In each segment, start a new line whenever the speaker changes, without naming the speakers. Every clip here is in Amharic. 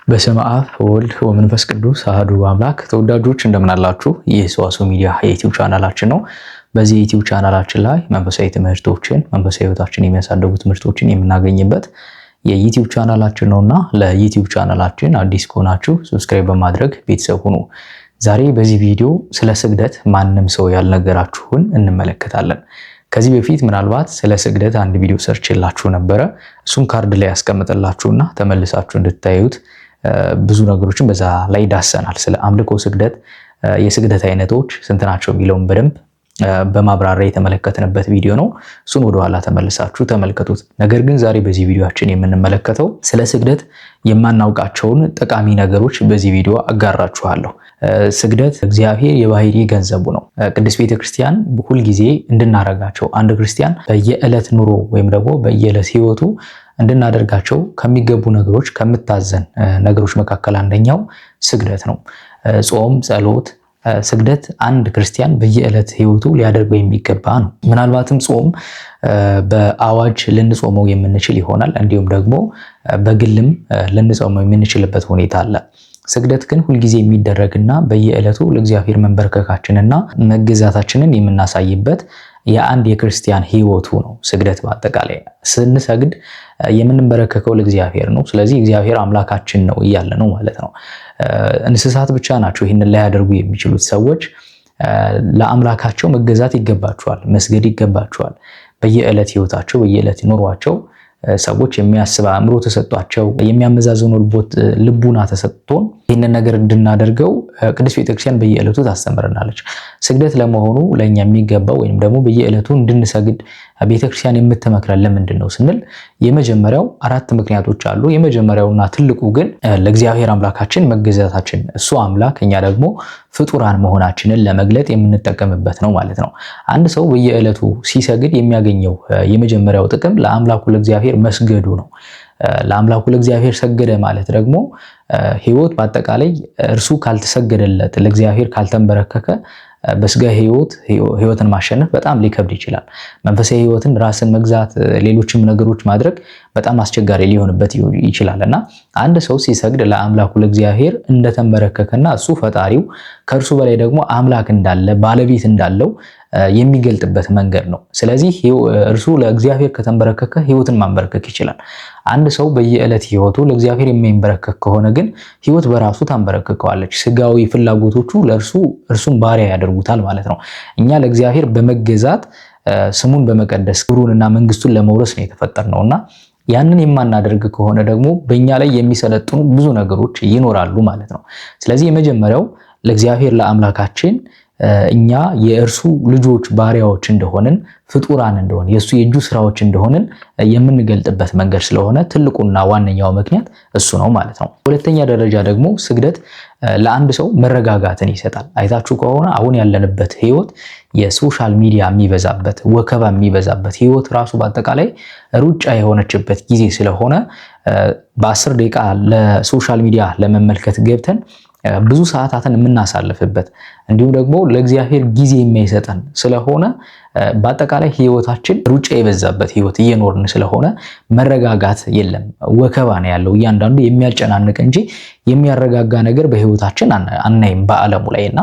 በስመ አብ ወልድ ወመንፈስ ቅዱስ አሐዱ አምላክ። ተወዳጆች እንደምን አላችሁ? ይህ ሰዋስው ሚዲያ የዩቲዩብ ቻናላችን ነው። በዚህ የዩቲዩብ ቻናላችን ላይ መንፈሳዊ ትምህርቶችን፣ መንፈሳዊ ሕይወታችን የሚያሳድጉ ትምህርቶችን የምናገኝበት የዩቲዩብ ቻናላችን ነውና ለዩቲዩብ ቻናላችን አዲስ ከሆናችሁ ሰብስክራይብ በማድረግ ቤተሰብ ሁኑ። ዛሬ በዚህ ቪዲዮ ስለ ስግደት ማንም ሰው ያልነገራችሁን እንመለከታለን። ከዚህ በፊት ምናልባት ስለ ስግደት አንድ ቪዲዮ ሰርችላችሁ ነበረ። እሱን ካርድ ላይ ያስቀምጥላችሁና ተመልሳችሁ እንድታዩት ብዙ ነገሮችን በዛ ላይ ዳሰናል። ስለ አምልኮ ስግደት፣ የስግደት አይነቶች ስንት ናቸው የሚለውን በደንብ በማብራሪያ የተመለከትንበት ቪዲዮ ነው። እሱን ወደኋላ ተመልሳችሁ ተመልከቱት። ነገር ግን ዛሬ በዚህ ቪዲዮአችን የምንመለከተው ስለ ስግደት የማናውቃቸውን ጠቃሚ ነገሮች በዚህ ቪዲዮ አጋራችኋለሁ። ስግደት እግዚአብሔር የባህሪ ገንዘቡ ነው። ቅድስት ቤተክርስቲያን ሁልጊዜ እንድናረጋቸው አንድ ክርስቲያን በየዕለት ኑሮ ወይም ደግሞ በየዕለት ህይወቱ እንድናደርጋቸው ከሚገቡ ነገሮች ከምታዘን ነገሮች መካከል አንደኛው ስግደት ነው። ጾም፣ ጸሎት፣ ስግደት አንድ ክርስቲያን በየዕለት ህይወቱ ሊያደርገው የሚገባ ነው። ምናልባትም ጾም በአዋጅ ልንጾመው የምንችል ይሆናል። እንዲሁም ደግሞ በግልም ልንጾመው የምንችልበት ሁኔታ አለ። ስግደት ግን ሁልጊዜ የሚደረግና በየዕለቱ ለእግዚአብሔር መንበርከካችንና መገዛታችንን የምናሳይበት የአንድ የክርስቲያን ህይወቱ ነው። ስግደት በአጠቃላይ ስንሰግድ የምንበረከከው ለእግዚአብሔር ነው። ስለዚህ እግዚአብሔር አምላካችን ነው እያለ ነው ማለት ነው። እንስሳት ብቻ ናቸው ይህንን ላያደርጉ የሚችሉት። ሰዎች ለአምላካቸው መገዛት ይገባቸዋል፣ መስገድ ይገባቸዋል። በየዕለት ህይወታቸው በየዕለት ኑሯቸው ሰዎች የሚያስብ አእምሮ ተሰጧቸው፣ የሚያመዛዝኑ ልቡና ተሰጥቶን ይህንን ነገር እንድናደርገው ቅድስት ቤተክርስቲያን በየዕለቱ ታስተምረናለች። ስግደት ለመሆኑ ለእኛ የሚገባው ወይም ደግሞ በየዕለቱ እንድንሰግድ ቤተክርስቲያን የምትመክረን ለምንድን ነው ስንል የመጀመሪያው አራት ምክንያቶች አሉ። የመጀመሪያውና ትልቁ ግን ለእግዚአብሔር አምላካችን መገዛታችን፣ እሱ አምላክ እኛ ደግሞ ፍጡራን መሆናችንን ለመግለጥ የምንጠቀምበት ነው ማለት ነው። አንድ ሰው በየዕለቱ ሲሰግድ የሚያገኘው የመጀመሪያው ጥቅም ለአምላኩ ለእግዚአብሔር መስገዱ ነው። ለአምላኩ ለእግዚአብሔር ሰገደ ማለት ደግሞ ህይወት በአጠቃላይ እርሱ ካልተሰገደለት፣ ለእግዚአብሔር ካልተንበረከከ በስጋ ህይወትን ማሸነፍ በጣም ሊከብድ ይችላል። መንፈሳዊ ህይወትን ራስን መግዛት፣ ሌሎችም ነገሮች ማድረግ በጣም አስቸጋሪ ሊሆንበት ይችላል እና አንድ ሰው ሲሰግድ ለአምላኩ ለእግዚአብሔር እንደተንበረከከና እሱ ፈጣሪው ከእርሱ በላይ ደግሞ አምላክ እንዳለ ባለቤት እንዳለው የሚገልጥበት መንገድ ነው። ስለዚህ እርሱ ለእግዚአብሔር ከተንበረከከ ህይወትን ማንበረከክ ይችላል። አንድ ሰው በየዕለት ህይወቱ ለእግዚአብሔር የማይንበረከክ ከሆነ ግን ህይወት በራሱ ታንበረከከዋለች። ስጋዊ ፍላጎቶቹ እርሱን ባሪያ ያደርጉታል ማለት ነው። እኛ ለእግዚአብሔር በመገዛት ስሙን በመቀደስ ክብሩንና መንግስቱን ለመውረስ ነው የተፈጠርነውና ያንን የማናደርግ ከሆነ ደግሞ በእኛ ላይ የሚሰለጥኑ ብዙ ነገሮች ይኖራሉ ማለት ነው። ስለዚህ የመጀመሪያው ለእግዚአብሔር ለአምላካችን እኛ የእርሱ ልጆች ባሪያዎች እንደሆንን፣ ፍጡራን እንደሆን፣ የእሱ የእጁ ስራዎች እንደሆንን የምንገልጥበት መንገድ ስለሆነ ትልቁና ዋነኛው ምክንያት እሱ ነው ማለት ነው። ሁለተኛ ደረጃ ደግሞ ስግደት ለአንድ ሰው መረጋጋትን ይሰጣል። አይታችሁ ከሆነ አሁን ያለንበት ህይወት የሶሻል ሚዲያ የሚበዛበት፣ ወከባ የሚበዛበት ህይወት ራሱ በአጠቃላይ ሩጫ የሆነችበት ጊዜ ስለሆነ በ10 ደቂቃ ለሶሻል ሚዲያ ለመመልከት ገብተን ብዙ ሰዓታትን የምናሳልፍበት እንዲሁም ደግሞ ለእግዚአብሔር ጊዜ የማይሰጠን ስለሆነ በአጠቃላይ ህይወታችን ሩጫ የበዛበት ህይወት እየኖርን ስለሆነ መረጋጋት የለም። ወከባ ነው ያለው። እያንዳንዱ የሚያጨናንቅ እንጂ የሚያረጋጋ ነገር በህይወታችን አናይም በዓለሙ ላይና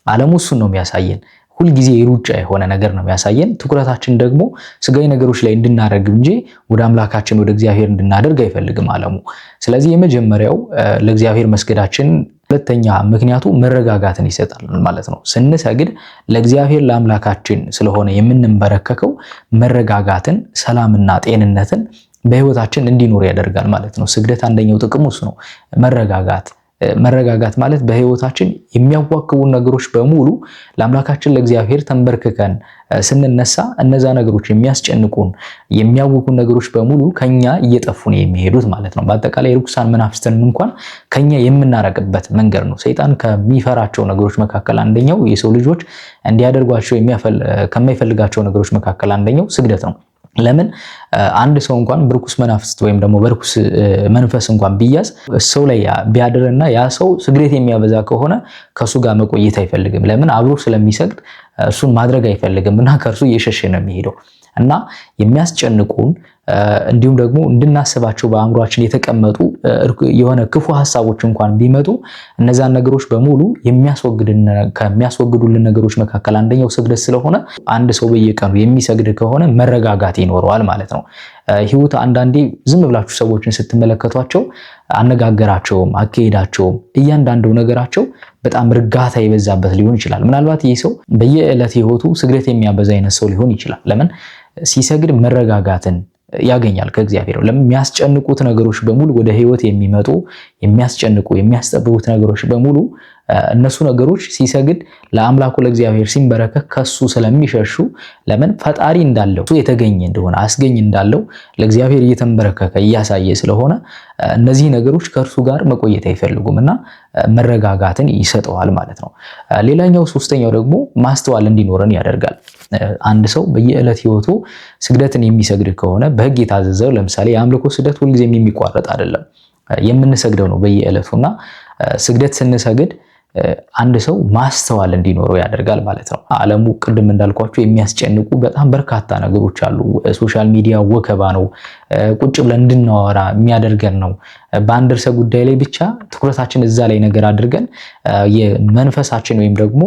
ዓለሙ እሱን ነው የሚያሳየን። ሁልጊዜ ሩጫ የሆነ ነገር ነው የሚያሳየን። ትኩረታችን ደግሞ ስጋዊ ነገሮች ላይ እንድናደርግ እንጂ ወደ አምላካችን ወደ እግዚአብሔር እንድናደርግ አይፈልግም ዓለሙ። ስለዚህ የመጀመሪያው ለእግዚአብሔር መስገዳችን ሁለተኛ ምክንያቱ መረጋጋትን ይሰጣል ማለት ነው። ስንሰግድ ለእግዚአብሔር ለአምላካችን ስለሆነ የምንበረከከው መረጋጋትን፣ ሰላምና ጤንነትን በህይወታችን እንዲኖር ያደርጋል ማለት ነው። ስግደት አንደኛው ጥቅሙ እሱ ነው። መረጋጋት ማለት በህይወታችን የሚያዋክቡን ነገሮች በሙሉ ለአምላካችን ለእግዚአብሔር ተንበርክከን ስንነሳ እነዛ ነገሮች የሚያስጨንቁን የሚያውኩን ነገሮች በሙሉ ከኛ እየጠፉ ነው የሚሄዱት ማለት ነው። በአጠቃላይ ርኩሳን መናፍስትን እንኳን ከኛ የምናረቅበት መንገድ ነው። ሰይጣን ከሚፈራቸው ነገሮች መካከል አንደኛው የሰው ልጆች እንዲያደርጓቸው ከማይፈልጋቸው ነገሮች መካከል አንደኛው ስግደት ነው። ለምን አንድ ሰው እንኳን በርኩስ መናፍስት ወይም ደግሞ በርኩስ መንፈስ እንኳን ቢያዝ ሰው ላይ ቢያድርና ያ ሰው ስግደት የሚያበዛ ከሆነ ከሱ ጋር መቆየት አይፈልግም። ለምን አብሮ ስለሚሰግድ እሱን ማድረግ አይፈልግም እና ከእርሱ እየሸሸ ነው የሚሄደው። እና የሚያስጨንቁን እንዲሁም ደግሞ እንድናስባቸው በአእምሯችን የተቀመጡ የሆነ ክፉ ሐሳቦች እንኳን ቢመጡ እነዛን ነገሮች በሙሉ ከሚያስወግዱልን ነገሮች መካከል አንደኛው ስግደት ስለሆነ አንድ ሰው በየቀኑ የሚሰግድ ከሆነ መረጋጋት ይኖረዋል ማለት ነው። ህይወት አንዳንዴ ዝም ብላችሁ ሰዎችን ስትመለከቷቸው አነጋገራቸውም፣ አካሄዳቸውም፣ እያንዳንዱ ነገራቸው በጣም እርጋታ የበዛበት ሊሆን ይችላል። ምናልባት ይህ ሰው በየዕለት ህይወቱ ስግደት የሚያበዛ አይነት ሰው ሊሆን ይችላል። ለምን? ሲሰግድ መረጋጋትን ያገኛል ከእግዚአብሔር። ለሚያስጨንቁት ነገሮች በሙሉ ወደ ህይወት የሚመጡ የሚያስጨንቁ የሚያስጠብቡት ነገሮች በሙሉ እነሱ ነገሮች ሲሰግድ ለአምላኩ ለእግዚአብሔር ሲንበረከክ ከሱ ስለሚሸሹ ለምን ፈጣሪ እንዳለው እሱ የተገኘ እንደሆነ አስገኝ እንዳለው ለእግዚአብሔር እየተንበረከከ እያሳየ ስለሆነ እነዚህ ነገሮች ከእርሱ ጋር መቆየት አይፈልጉምና መረጋጋትን ይሰጠዋል ማለት ነው። ሌላኛው ሶስተኛው ደግሞ ማስተዋል እንዲኖረን ያደርጋል። አንድ ሰው በየዕለት ህይወቱ ስግደትን የሚሰግድ ከሆነ በህግ የታዘዘው ለምሳሌ የአምልኮ ስግደት ሁልጊዜም የሚቋረጥ አይደለም፣ የምንሰግደው ነው በየዕለቱና ስግደት ስንሰግድ አንድ ሰው ማስተዋል እንዲኖረው ያደርጋል ማለት ነው። ዓለሙ ቅድም እንዳልኳቸው የሚያስጨንቁ በጣም በርካታ ነገሮች አሉ። ሶሻል ሚዲያ ወከባ ነው፣ ቁጭ ብለን እንድናወራ የሚያደርገን ነው። በአንድ ርዕሰ ጉዳይ ላይ ብቻ ትኩረታችን እዛ ላይ ነገር አድርገን የመንፈሳችን ወይም ደግሞ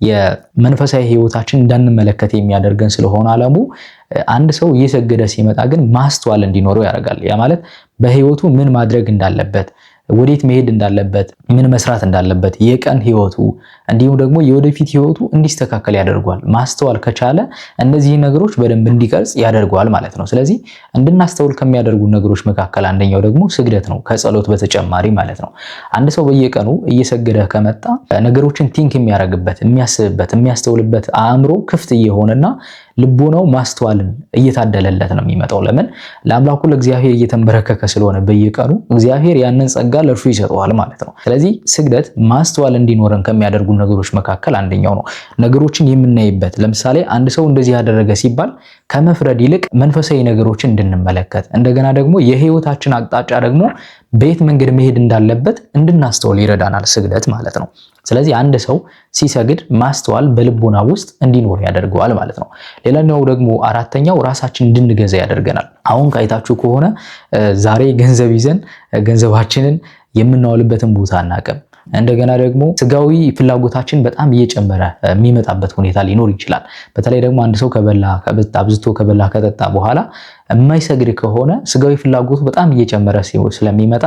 የመንፈሳዊ ህይወታችን እንዳንመለከት የሚያደርገን ስለሆነ ዓለሙ አንድ ሰው እየሰገደ ሲመጣ ግን ማስተዋል እንዲኖረው ያደርጋል። ያ ማለት በህይወቱ ምን ማድረግ እንዳለበት፣ ወዴት መሄድ እንዳለበት፣ ምን መስራት እንዳለበት የቀን ህይወቱ እንዲሁም ደግሞ የወደፊት ህይወቱ እንዲስተካከል ያደርጓል። ማስተዋል ከቻለ እነዚህ ነገሮች በደንብ እንዲቀርጽ ያደርገዋል ማለት ነው። ስለዚህ እንድናስተውል ከሚያደርጉ ነገሮች መካከል አንደኛው ደግሞ ስግደት ነው፣ ከጸሎት በተጨማሪ ማለት ነው። አንድ ሰው በየቀኑ እየሰገደ ከመጣ ነገሮችን ቲንክ የሚያደርግበት፣ የሚያስብበት፣ የሚያስተውልበት አእምሮ ክፍት እየሆነና ልቦናው ማስተዋልን እየታደለለት ነው የሚመጣው። ለምን? ለአምላኩ ለእግዚአብሔር እየተንበረከከ ስለሆነ በየቀኑ እግዚአብሔር ያንን ጸጋ ለእርሱ ይሰጠዋል ማለት ነው። ስለዚህ ስግደት ማስተዋል እንዲኖረን ከሚያደርጉ ነገሮች መካከል አንደኛው ነው። ነገሮችን የምናይበት፣ ለምሳሌ አንድ ሰው እንደዚህ ያደረገ ሲባል ከመፍረድ ይልቅ መንፈሳዊ ነገሮችን እንድንመለከት እንደገና ደግሞ የህይወታችን አቅጣጫ ደግሞ በየት መንገድ መሄድ እንዳለበት እንድናስተውል ይረዳናል ስግደት ማለት ነው። ስለዚህ አንድ ሰው ሲሰግድ ማስተዋል በልቦና ውስጥ እንዲኖር ያደርገዋል ማለት ነው። ሌላኛው ደግሞ አራተኛው ራሳችን እንድንገዛ ያደርገናል። አሁን ካይታችሁ ከሆነ ዛሬ ገንዘብ ይዘን ገንዘባችንን የምናውልበትን ቦታ አናውቅም። እንደገና ደግሞ ስጋዊ ፍላጎታችን በጣም እየጨመረ የሚመጣበት ሁኔታ ሊኖር ይችላል። በተለይ ደግሞ አንድ ሰው አብዝቶ ከበላ ከጠጣ በኋላ የማይሰግድ ከሆነ ስጋዊ ፍላጎቱ በጣም እየጨመረ ስለሚመጣ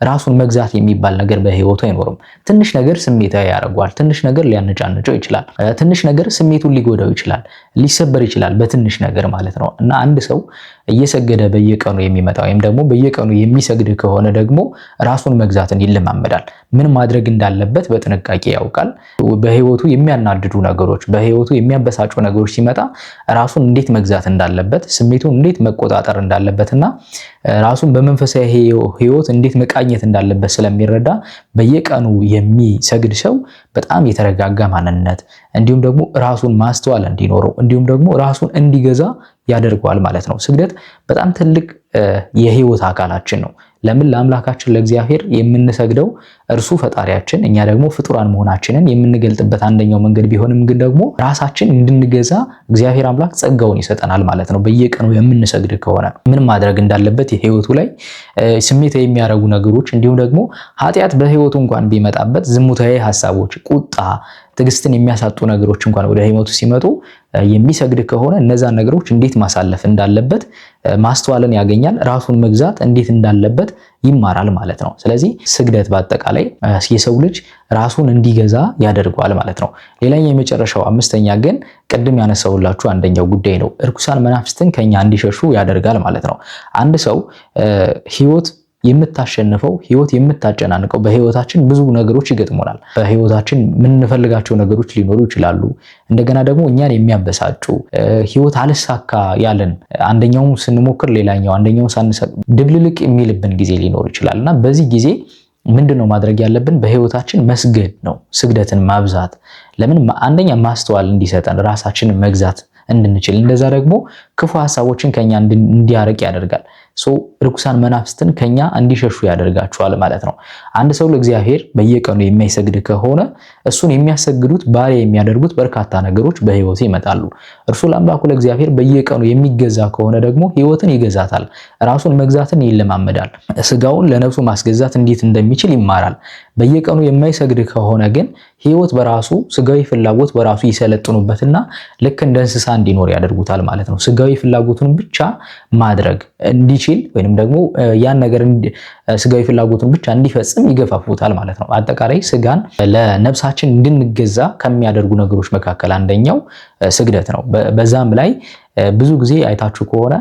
ራሱን መግዛት የሚባል ነገር በህይወቱ አይኖርም። ትንሽ ነገር ስሜታዊ ያደርገዋል። ትንሽ ነገር ሊያነጫንጨው ይችላል። ትንሽ ነገር ስሜቱን ሊጎዳው ይችላል፣ ሊሰበር ይችላል በትንሽ ነገር ማለት ነው። እና አንድ ሰው እየሰገደ በየቀኑ የሚመጣ ወይም ደግሞ በየቀኑ የሚሰግድ ከሆነ ደግሞ ራሱን መግዛትን ይለማመዳል። ምን ማድረግ እንዳለበት በጥንቃቄ ያውቃል። በህይወቱ የሚያናድዱ ነገሮች፣ በህይወቱ የሚያበሳጩ ነገሮች ሲመጣ ራሱን እንዴት መግዛት እንዳለበት፣ ስሜቱን እንዴት መቆጣጠር እንዳለበትና ራሱን በመንፈሳዊ ህይወት እንዴት መቃኘት እንዳለበት ስለሚረዳ በየቀኑ የሚሰግድ ሰው በጣም የተረጋጋ ማንነት እንዲሁም ደግሞ ራሱን ማስተዋል እንዲኖረው እንዲሁም ደግሞ ራሱን እንዲገዛ ያደርገዋል ማለት ነው። ስግደት በጣም ትልቅ የህይወት አካላችን ነው። ለምን? ለአምላካችን ለእግዚአብሔር የምንሰግደው እርሱ ፈጣሪያችን፣ እኛ ደግሞ ፍጡራን መሆናችንን የምንገልጥበት አንደኛው መንገድ ቢሆንም ግን ደግሞ ራሳችን እንድንገዛ እግዚአብሔር አምላክ ጸጋውን ይሰጠናል ማለት ነው። በየቀኑ የምንሰግድ ከሆነ ምን ማድረግ እንዳለበት የህይወቱ ላይ ስሜታዊ የሚያደርጉ ነገሮች እንዲሁም ደግሞ ኃጢአት በህይወቱ እንኳን ቢመጣበት ዝሙታዊ ሐሳቦች፣ ቁጣ፣ ትዕግስትን የሚያሳጡ ነገሮች እንኳን ወደ ህይወቱ ሲመጡ የሚሰግድ ከሆነ እነዛን ነገሮች እንዴት ማሳለፍ እንዳለበት ማስተዋልን ያገኛል። ራሱን መግዛት እንዴት እንዳለበት ይማራል ማለት ነው። ስለዚህ ስግደት በአጠቃላይ የሰው ልጅ ራሱን እንዲገዛ ያደርገዋል ማለት ነው። ሌላኛው የመጨረሻው አምስተኛ ግን ቅድም ያነሳውላችሁ አንደኛው ጉዳይ ነው። እርኩሳን መናፍስትን ከኛ እንዲሸሹ ያደርጋል ማለት ነው። አንድ ሰው ህይወት የምታሸንፈው ህይወት የምታጨናንቀው በህይወታችን ብዙ ነገሮች ይገጥሙናል። በህይወታችን የምንፈልጋቸው ነገሮች ሊኖሩ ይችላሉ። እንደገና ደግሞ እኛን የሚያበሳጩ ህይወት አልሳካ ያለን አንደኛውን ስንሞክር ሌላኛው አንደኛውን ሳንሰቅ ድብልልቅ የሚልብን ጊዜ ሊኖር ይችላል እና በዚህ ጊዜ ምንድነው ማድረግ ያለብን? በህይወታችን መስገድ ነው፣ ስግደትን ማብዛት። ለምን? አንደኛ ማስተዋል እንዲሰጠን ራሳችንን መግዛት እንድንችል፣ እንደዛ ደግሞ ክፉ ሐሳቦችን ከኛ እንዲያርቅ ያደርጋል። ርኩሳን መናፍስትን ከኛ እንዲሸሹ ያደርጋቸዋል ማለት ነው። አንድ ሰው ለእግዚአብሔር በየቀኑ የማይሰግድ ከሆነ እሱን የሚያሰግዱት ባሪያ የሚያደርጉት በርካታ ነገሮች በህይወቱ ይመጣሉ። እርሱ ለአምላኩ ለእግዚአብሔር በየቀኑ የሚገዛ ከሆነ ደግሞ ህይወትን ይገዛታል፣ ራሱን መግዛትን ይለማመዳል፣ ስጋውን ለነፍሱ ማስገዛት እንዴት እንደሚችል ይማራል። በየቀኑ የማይሰግድ ከሆነ ግን ህይወት በራሱ ስጋዊ ፍላጎት በራሱ ይሰለጥኑበትና ልክ እንደ እንስሳ እንዲኖር ያደርጉታል ማለት ነው። ስጋዊ ፍላጎቱን ብቻ ማድረግ እንዲችል ወይንም ደግሞ ያን ነገር ስጋዊ ፍላጎቱን ብቻ እንዲፈጽም ይገፋፉታል ማለት ነው። አጠቃላይ ስጋን ለነፍሳችን እንድንገዛ ከሚያደርጉ ነገሮች መካከል አንደኛው ስግደት ነው። በዛም ላይ ብዙ ጊዜ አይታችሁ ከሆነ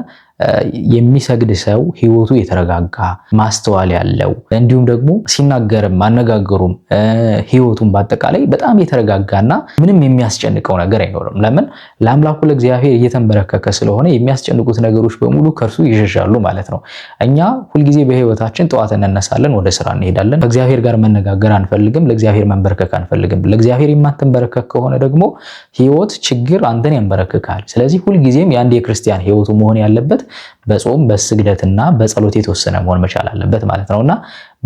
የሚሰግድ ሰው ህይወቱ የተረጋጋ ማስተዋል ያለው እንዲሁም ደግሞ ሲናገርም አነጋገሩም ህይወቱን በአጠቃላይ በጣም የተረጋጋና ምንም የሚያስጨንቀው ነገር አይኖርም። ለምን? ለአምላኩ ለእግዚአብሔር እየተንበረከከ ስለሆነ የሚያስጨንቁት ነገሮች በሙሉ ከርሱ ይሸሻሉ ማለት ነው። እኛ ሁልጊዜ በህይወታችን ጠዋት እንነሳለን፣ ወደ ስራ እንሄዳለን። ከእግዚአብሔር ጋር መነጋገር አንፈልግም፣ ለእግዚአብሔር መንበርከክ አንፈልግም። ለእግዚአብሔር የማትንበረከክ ከሆነ ደግሞ ህይወት ችግር አንተን ያንበረክካል። ስለዚህ ሁልጊዜም የአንድ የክርስቲያን ህይወቱ መሆን ያለበት በጾም በስግደትና በጸሎት የተወሰነ መሆን መቻል አለበት ማለት ነውና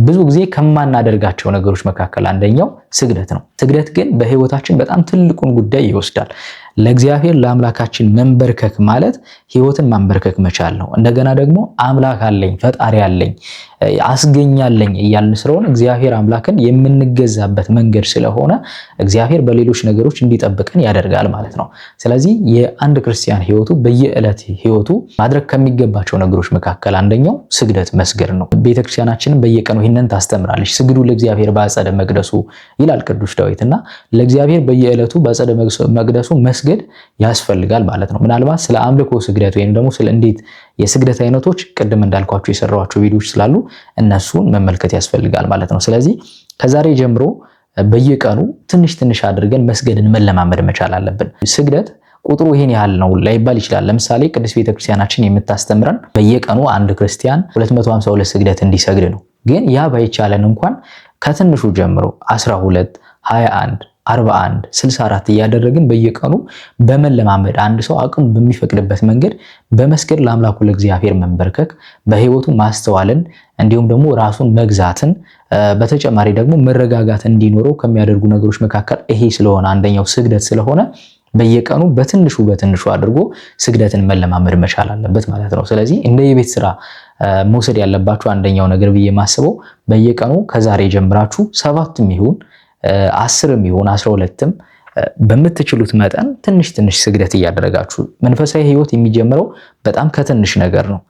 ብዙ ጊዜ ከማናደርጋቸው ነገሮች መካከል አንደኛው ስግደት ነው። ስግደት ግን በህይወታችን በጣም ትልቁን ጉዳይ ይወስዳል። ለእግዚአብሔር ለአምላካችን መንበርከክ ማለት ህይወትን ማንበርከክ መቻል ነው። እንደገና ደግሞ አምላክ አለኝ፣ ፈጣሪ አለኝ፣ አስገኛለኝ እያልን ስለሆነ እግዚአብሔር አምላክን የምንገዛበት መንገድ ስለሆነ እግዚአብሔር በሌሎች ነገሮች እንዲጠብቀን ያደርጋል ማለት ነው። ስለዚህ የአንድ ክርስቲያን ህይወቱ በየዕለት ህይወቱ ማድረግ ከሚገባቸው ነገሮች መካከል አንደኛው ስግደት መስገድ ነው። ቤተክርስቲያናችንን በየቀኑ ይህንን ታስተምራለች። ስግዱ ለእግዚአብሔር በአጸደ መቅደሱ ይላል ቅዱስ ዳዊትና ለእግዚአብሔር በየዕለቱ በአጸደ መቅደሱ መስገድ ያስፈልጋል ማለት ነው። ምናልባት ስለ አምልኮ ስግደት ወይም ደግሞ ስለ እንዴት የስግደት አይነቶች ቅድም እንዳልኳቸው የሰራኋቸው ቪዲዮዎች ስላሉ እነሱን መመልከት ያስፈልጋል ማለት ነው። ስለዚህ ከዛሬ ጀምሮ በየቀኑ ትንሽ ትንሽ አድርገን መስገድን መለማመድ መቻል አለብን። ስግደት ቁጥሩ ይሄን ያህል ነው ላይባል ይችላል። ለምሳሌ ቅዱስ ቤተክርስቲያናችን የምታስተምረን በየቀኑ አንድ ክርስቲያን 252 ስግደት እንዲሰግድ ነው። ግን ያ ባይቻለን እንኳን ከትንሹ ጀምሮ 12፣ 21፣ 41፣ 64 እያደረግን በየቀኑ በመለማመድ አንድ ሰው አቅሙ በሚፈቅድበት መንገድ በመስገድ ለአምላኩ ለእግዚአብሔር መንበርከክ በህይወቱ ማስተዋልን እንዲሁም ደግሞ ራሱን መግዛትን በተጨማሪ ደግሞ መረጋጋት እንዲኖረው ከሚያደርጉ ነገሮች መካከል ይሄ ስለሆነ አንደኛው ስግደት ስለሆነ በየቀኑ በትንሹ አድርጎ ስግደትን መለማመድ መቻል አለበት ማለት ነው። ስለዚህ እንደ የቤት ስራ መውሰድ ያለባችሁ አንደኛው ነገር ብዬ ማስበው በየቀኑ ከዛሬ ጀምራችሁ 7ም ይሁን 10ም ይሁን 12ም በምትችሉት መጠን ትንሽ ስግደት እያደረጋችሁ መንፈሳዊ ህይወት የሚጀምረው በጣም ከትንሽ ነገር ነው።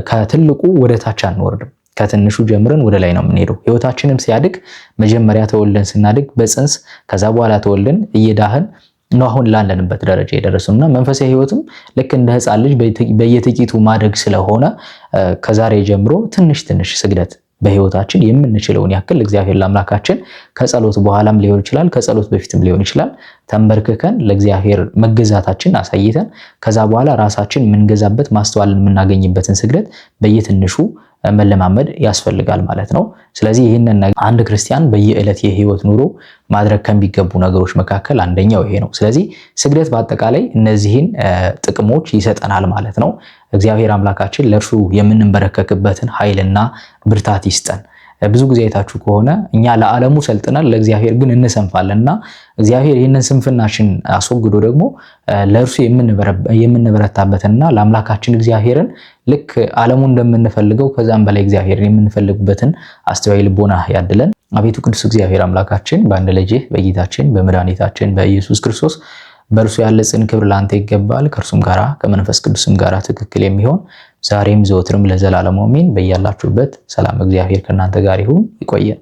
ከትልቁ ወደ ታች አንወርድም። ከትንሹ ጀምረን ወደ ላይ ነው የምንሄደው። ህይወታችንም ሲያድግ መጀመሪያ ተወልደን ስናድግ በጽንስ ከዛ በኋላ ተወልደን እየዳህን ነው አሁን ላለንበት ደረጃ የደረስነውና መንፈሳዊ ህይወትም ልክ እንደ ህፃን ልጅ በየጥቂቱ ማደግ ስለሆነ ከዛሬ ጀምሮ ትንሽ ስግደት በህይወታችን የምንችለውን ያክል እግዚአብሔር ለአምላካችን ከጸሎት በኋላም ሊሆን ይችላል፣ ከጸሎት በፊትም ሊሆን ይችላል ተንበርክከን ለእግዚአብሔር መገዛታችን አሳይተን ከዛ በኋላ ራሳችን የምንገዛበት ማስተዋልን የምናገኝበትን ስግደት በየትንሹ መለማመድ ያስፈልጋል ማለት ነው። ስለዚህ ይህንን አንድ ክርስቲያን በየዕለት የህይወት ኑሮ ማድረግ ከሚገቡ ነገሮች መካከል አንደኛው ይሄ ነው። ስለዚህ ስግደት በአጠቃላይ እነዚህን ጥቅሞች ይሰጠናል ማለት ነው። እግዚአብሔር አምላካችን ለእርሱ የምንበረከክበትን ኃይልና ብርታት ይስጠን። ብዙ ጊዜ አይታችሁ ከሆነ እኛ ለዓለሙ ሰልጥነን ለእግዚአብሔር ግን እንሰንፋለንና እግዚአብሔር ይህንን ስንፍናችን አስወግዶ ደግሞ ለእርሱ የምንበረታበትና ለአምላካችን እግዚአብሔርን ልክ ዓለሙ እንደምንፈልገው ከዛም በላይ እግዚአብሔርን የምንፈልግበትን አስተዋይ ልቦና ያድለን። አቤቱ ቅዱስ እግዚአብሔር አምላካችን በአንድ ልጅህ በጌታችን በመድኃኒታችን በኢየሱስ ክርስቶስ በእርሱ ያለ ጽን ክብር ላንተ ይገባል። ከእርሱም ጋራ ከመንፈስ ቅዱስም ጋራ ትክክል የሚሆን ዛሬም ዘወትርም ለዘላለሙ አሜን። በያላችሁበት ሰላም እግዚአብሔር ከእናንተ ጋር ይሁን። ይቆየን።